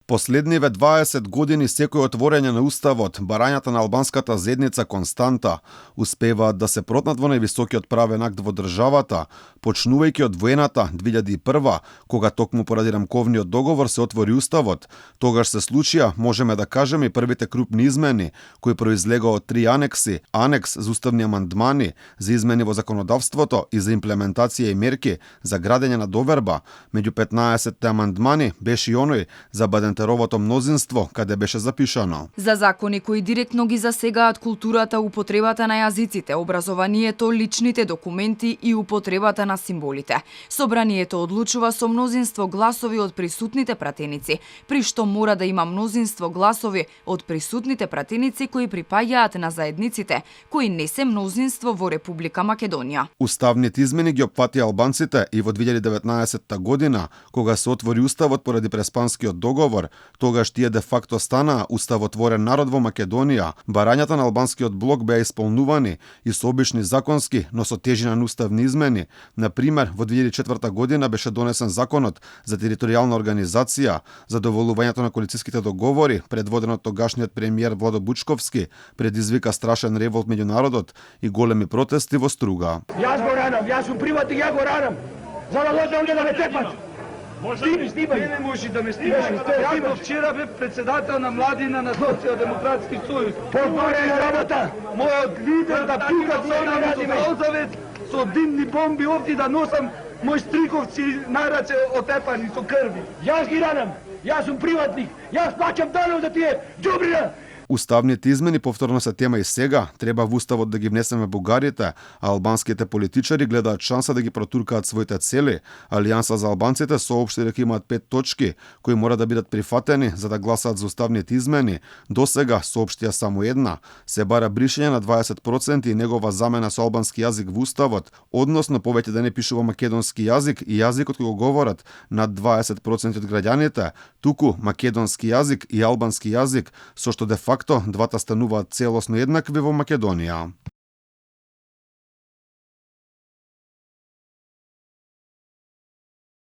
Последниве 20 години секој отворање на уставот, барањата на албанската заедница константа, успеваат да се протнат во највисокиот правен акт во државата, почнувајќи од воената 2001, кога токму поради рамковниот договор се отвори уставот. Тогаш се случија, можеме да кажеме, и првите крупни измени, кои произлега од 3 анекси: анекс за уставни амандмани, за измени во законодавството и за имплементација и мерки за градење на доверба. Меѓу 15 амандмани беше и оној за бадентеровото мнозинство, каде беше запишано: за закони кои директно ги засегаат културата, употребата на јазиците, образованието, личните документи и употребата на символите. Собранието одлучува со мнозинство гласови од присутните пратеници, при што мора да има мнозинство гласови од присутните пратеници кои припаѓаат на заедниците, кои не се мнозинство во Република Македонија. Уставните измени ги опфати албанците и во 2019 година, кога се отвори уставот поради Преспанскиот договор. Тогаш тие де факто станаа уставотворен народ во Македонија. Барањата на албанскиот блок беа исполнувани и со обични законски, но со тежина на уставни измени. Например, во 2004 година беше донесен законот за територијална организација, задоволувањето на коалицијските договори, предводен од тогашниот премиер Владо Бучковски, предизвика страшен револт меѓу народот и големи протести во Струга. Јас го ранам, јас сум приватник, ја го ранам. За да дојде овде да ме тепат. Не може да ме стимаш. Јас вчера бе председател на младина на Социјалдемократски сојуз. Подгоре е работа. Мојот лидер да пука со Лозовец со димни бомби овде да носам мој стриковци нараче отепани со крви. Јас ги ранам. Јас сум приватник. Јас плаќам данок за тие џубрина. Уставните измени повторно се тема и сега. Треба во уставот да ги внесеме бугарите, а албанските политичари гледаат шанса да ги протуркаат своите цели. Алијанса за албанците соопшти дека имаат 5 точки кои мора да бидат прифатени за да гласаат за уставните измени. До сега соопштија само една. Се бара бришење на 20% и негова замена со албански јазик во уставот, односно повеќе да не пишува македонски јазик и јазикот кој го говорат над 20% од граѓаните, туку македонски јазик и албански јазик, со што де факто двата стануваат целосно еднакви во Македонија.